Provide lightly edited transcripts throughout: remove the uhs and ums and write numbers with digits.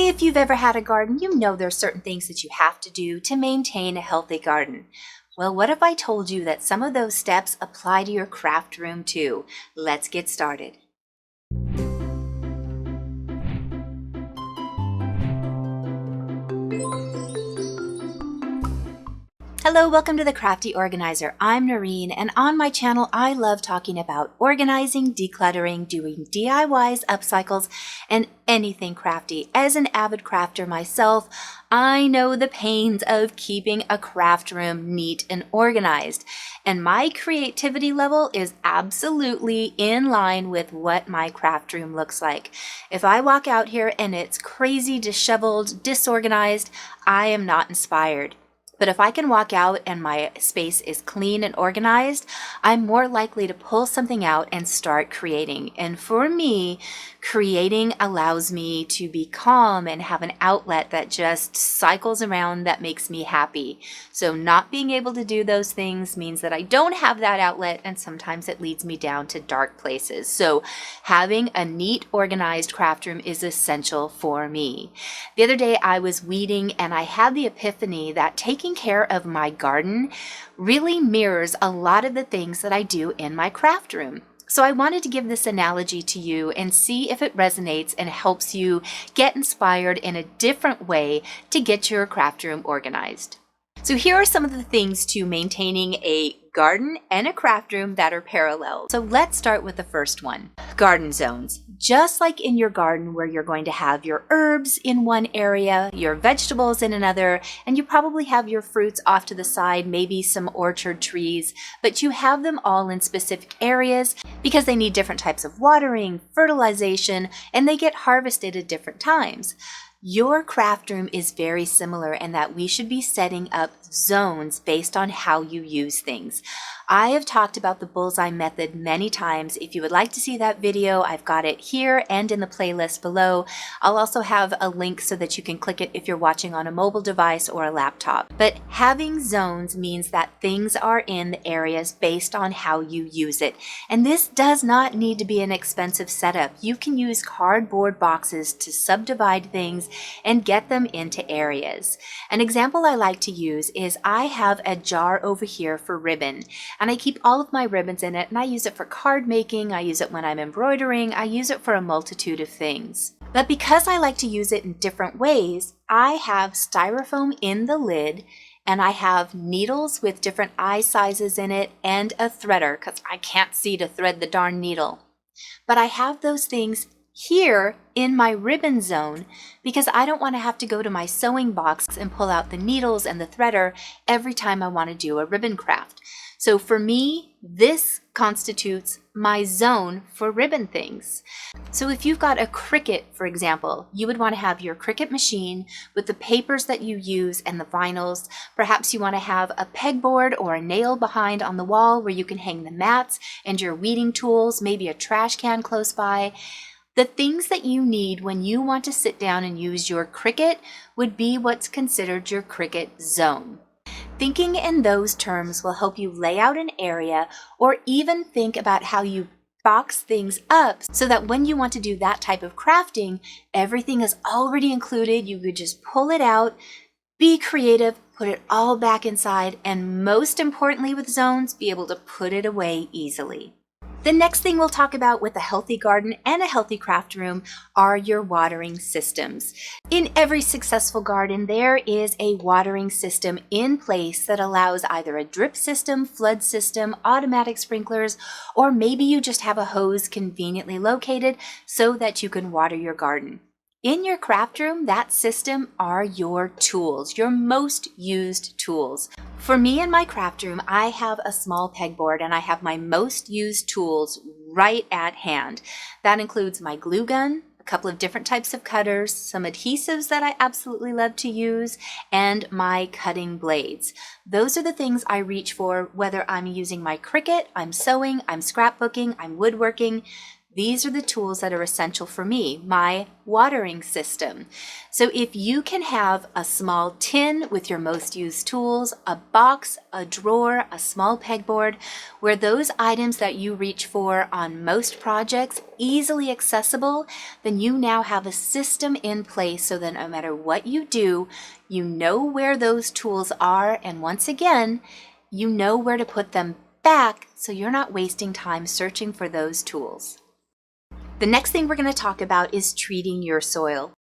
If you've ever had a garden, you know there's certain things that you have to do to maintain a healthy garden. Well, what if I told you that some of those steps apply to your craft room too? Let's get started. Hello, welcome to the Crafty Organizer. I'm Noreen, and on my channel, I love talking about organizing, decluttering, doing DIYs, upcycles, and anything crafty. As an avid crafter myself, I know the pains of keeping a craft room neat and organized, and my creativity level is absolutely in line with what my craft room looks like. If I walk out here and it's crazy, disheveled, disorganized, I am not inspired. But if I can walk out and my space is clean and organized, I'm more likely to pull something out and start creating. And for me, creating allows me to be calm and have an outlet that just cycles around that makes me happy. So not being able to do those things means that I don't have that outlet, and sometimes it leads me down to dark places. So having a neat, organized craft room is essential for me. The other day I was weeding and I had the epiphany that taking care of my garden really mirrors a lot of the things that I do in my craft room. So I wanted to give this analogy to you and see if it resonates and helps you get inspired in a different way to get your craft room organized. So here are some of the things to maintaining a garden and a craft room that are parallel. So let's start with the first one, garden zones. Just like in your garden where you're going to have your herbs in one area, your vegetables in another, and you probably have your fruits off to the side, maybe some orchard trees, but you have them all in specific areas because they need different types of watering, fertilization, and they get harvested at different times. Your craft room is very similar in that we should be setting up zones based on how you use things. I have talked about the bullseye method many times. If you would like to see that video, I've got it here and in the playlist below. I'll also have a link so that you can click it if you're watching on a mobile device or a laptop. But having zones means that things are in the areas based on how you use it. And this does not need to be an expensive setup. You can use cardboard boxes to subdivide things and get them into areas. An example I like to use is I have a jar over here for ribbon. And I keep all of my ribbons in it, and I use it for card making, I use it when I'm embroidering, I use it for a multitude of things. But because I like to use it in different ways, I have styrofoam in the lid, and I have needles with different eye sizes in it, and a threader, because I can't see to thread the darn needle. But I have those things here in my ribbon zone because I don't want to have to go to my sewing box and pull out the needles and the threader every time I want to do a ribbon craft. So for me, this constitutes my zone for ribbon things. So if you've got a Cricut, for example, you would want to have your Cricut machine with the papers that you use and the vinyls. Perhaps you want to have a pegboard or a nail behind on the wall where you can hang the mats and your weeding tools, maybe a trash can close by. The things that you need when you want to sit down and use your Cricut would be what's considered your Cricut zone. Thinking in those terms will help you lay out an area or even think about how you box things up so that when you want to do that type of crafting, everything is already included. You could just pull it out, be creative, put it all back inside, and most importantly with zones, be able to put it away easily. The next thing we'll talk about with a healthy garden and a healthy craft room are your watering systems. In every successful garden, there is a watering system in place that allows either a drip system, flood system, automatic sprinklers, or maybe you just have a hose conveniently located so that you can water your garden. In your craft room, that system are your tools, your most used tools. For me in my craft room, I have a small pegboard and I have my most used tools right at hand. That includes my glue gun, a couple of different types of cutters, some adhesives that I absolutely love to use, and my cutting blades. Those are the things I reach for whether I'm using my Cricut, I'm sewing, I'm scrapbooking, I'm woodworking. These are the tools that are essential for me, my watering system. So if you can have a small tin with your most used tools, a box, a drawer, a small pegboard, where those items that you reach for on most projects easily accessible, then you now have a system in place so that no matter what you do, you know where those tools are, and once again, you know where to put them back so you're not wasting time searching for those tools. The next thing we're going to talk about is treating your soil.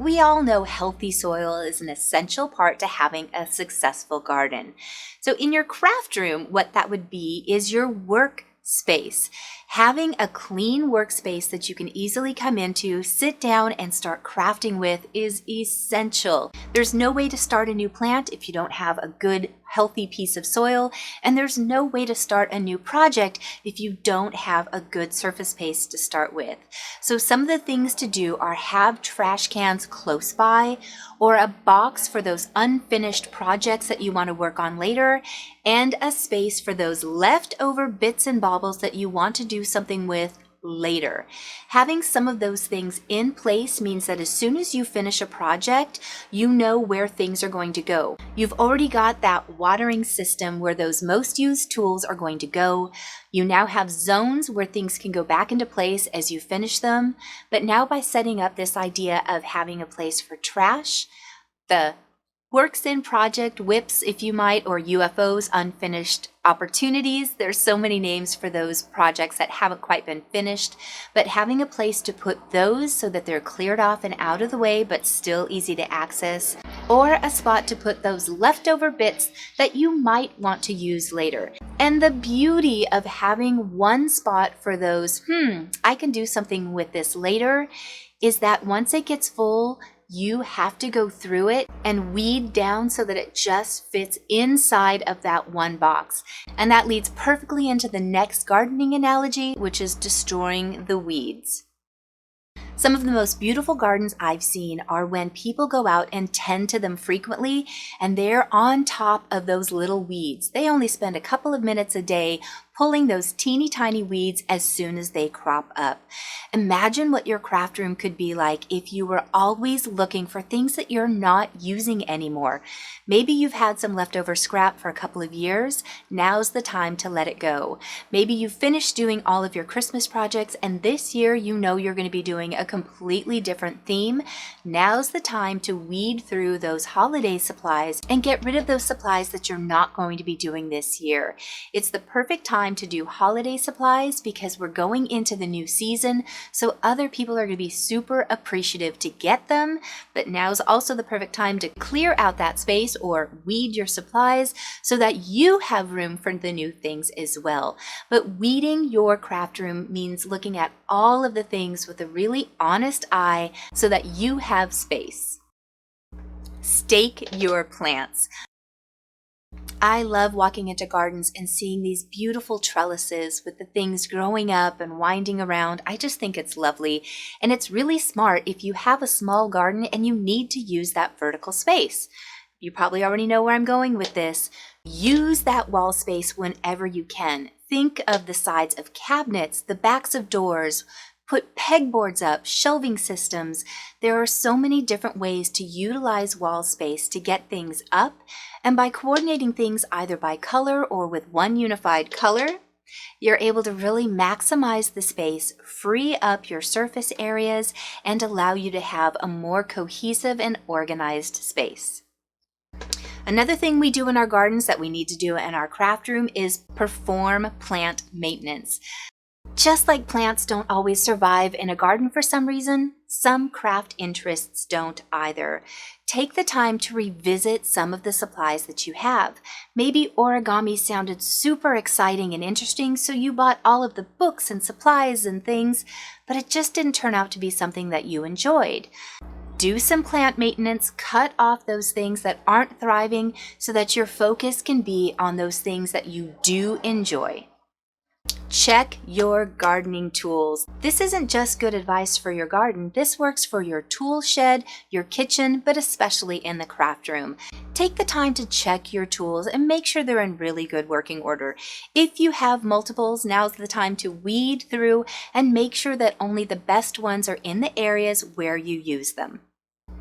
We all know healthy soil is an essential part to having a successful garden. So in your craft room, what that would be is your workspace. Having a clean workspace that you can easily come into, sit down, and start crafting with is essential. There's no way to start a new plant if you don't have a good, healthy piece of soil, and there's no way to start a new project if you don't have a good surface space to start with. So some of the things to do are have trash cans close by, or a box for those unfinished projects that you want to work on later, and a space for those leftover bits and baubles that you want to do something with later. Having some of those things in place means that as soon as you finish a project, you know where things are going to go. You've already got that watering system where those most used tools are going to go. You now have zones where things can go back into place as you finish them. But now by setting up this idea of having a place for trash, the works in project whips, if you might, or UFOs, unfinished opportunities. There's so many names for those projects that haven't quite been finished, but having a place to put those so that they're cleared off and out of the way, but still easy to access, or a spot to put those leftover bits that you might want to use later. And the beauty of having one spot for those, I can do something with this later, is that once it gets full, you have to go through it and weed down so that it just fits inside of that one box. And that leads perfectly into the next gardening analogy, which is destroying the weeds. Some of the most beautiful gardens I've seen are when people go out and tend to them frequently, and they're on top of those little weeds. They only spend a couple of minutes a day pulling those teeny tiny weeds as soon as they crop up. Imagine what your craft room could be like if you were always looking for things that you're not using anymore. Maybe you've had some leftover scrap for a couple of years. Now's the time to let it go. Maybe you've finished doing all of your Christmas projects, and this year you know you're going to be doing a completely different theme. Now's the time to weed through those holiday supplies and get rid of those supplies that you're not going to be doing this year. It's the perfect time to do holiday supplies because we're going into the new season, so other people are going to be super appreciative to get them, but now's also the perfect time to clear out that space or weed your supplies so that you have room for the new things as well. But weeding your craft room means looking at all of the things with a really honest eye so that you have space. Stake your plants. I love walking into gardens and seeing these beautiful trellises with the things growing up and winding around. I just think it's lovely, and it's really smart if you have a small garden and you need to use that vertical space. You probably already know where I'm going with this. Use that wall space whenever you can. Think of the sides of cabinets, the backs of doors. Put pegboards up, shelving systems. There are so many different ways to utilize wall space to get things up, and by coordinating things either by color or with one unified color, you're able to really maximize the space, free up your surface areas, and allow you to have a more cohesive and organized space. Another thing we do in our gardens that we need to do in our craft room is perform plant maintenance. Just like plants don't always survive in a garden for some reason, some craft interests don't either. Take the time to revisit some of the supplies that you have. Maybe origami sounded super exciting and interesting, so you bought all of the books and supplies and things, but it just didn't turn out to be something that you enjoyed. Do some plant maintenance, cut off those things that aren't thriving so that your focus can be on those things that you do enjoy. Check your gardening tools. This isn't just good advice for your garden. This works for your tool shed, your kitchen, but especially in the craft room. Take the time to check your tools and make sure they're in really good working order. If you have multiples, now's the time to weed through and make sure that only the best ones are in the areas where you use them.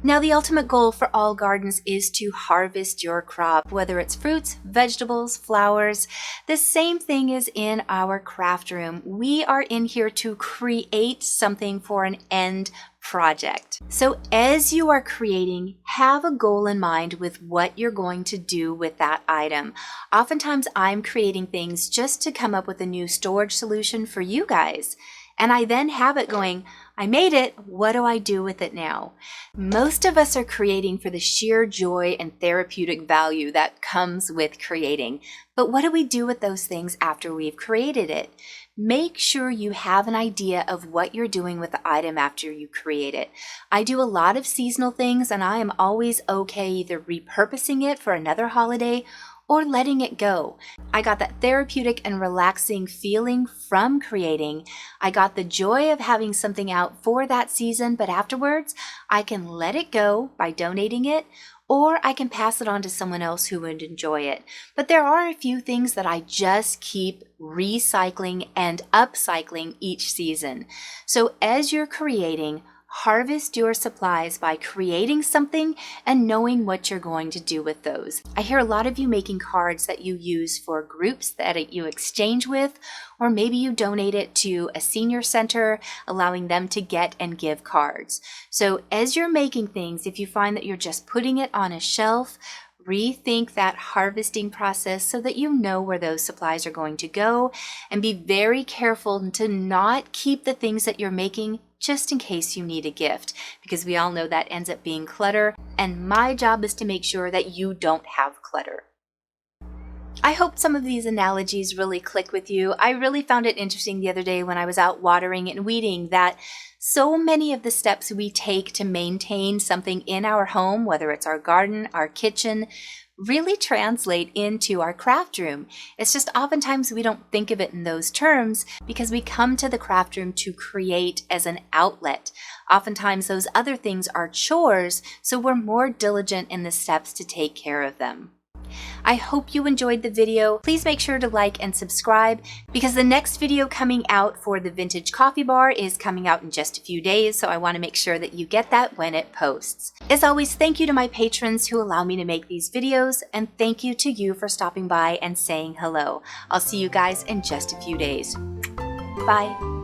Now, the ultimate goal for all gardens is to harvest your crop, whether it's fruits, vegetables, flowers. The same thing is in our craft room. We are in here to create something for an end project. So as you are creating, have a goal in mind with what you're going to do with that item. Oftentimes I'm creating things just to come up with a new storage solution for you guys. And I then have it going, I made it, what do I do with it now? Most of us are creating for the sheer joy and therapeutic value that comes with creating. But what do we do with those things after we've created it? Make sure you have an idea of what you're doing with the item after you create it. I do a lot of seasonal things and I am always okay either repurposing it for another holiday or letting it go. I got that therapeutic and relaxing feeling from creating. I got the joy of having something out for that season, but afterwards I can let it go by donating it, or I can pass it on to someone else who would enjoy it. But there are a few things that I just keep recycling and upcycling each season. So as you're creating, harvest your supplies by creating something and knowing what you're going to do with those. I hear a lot of you making cards that you use for groups that you exchange with, or maybe you donate it to a senior center, allowing them to get and give cards. So as you're making things, if you find that you're just putting it on a shelf, rethink that harvesting process so that you know where those supplies are going to go, and be very careful to not keep the things that you're making just in case you need a gift, because we all know that ends up being clutter, and my job is to make sure that you don't have clutter. I hope some of these analogies really click with you. I really found it interesting the other day when I was out watering and weeding that so many of the steps we take to maintain something in our home, whether it's our garden, our kitchen, really translate into our craft room. It's just oftentimes we don't think of it in those terms because we come to the craft room to create as an outlet. Oftentimes those other things are chores, so we're more diligent in the steps to take care of them. I hope you enjoyed the video. Please make sure to like and subscribe because the next video coming out for the vintage coffee bar is coming out in just a few days, so I want to make sure that you get that when it posts. As always, thank you to my patrons who allow me to make these videos, and thank you to you for stopping by and saying hello. I'll see you guys in just a few days. Bye.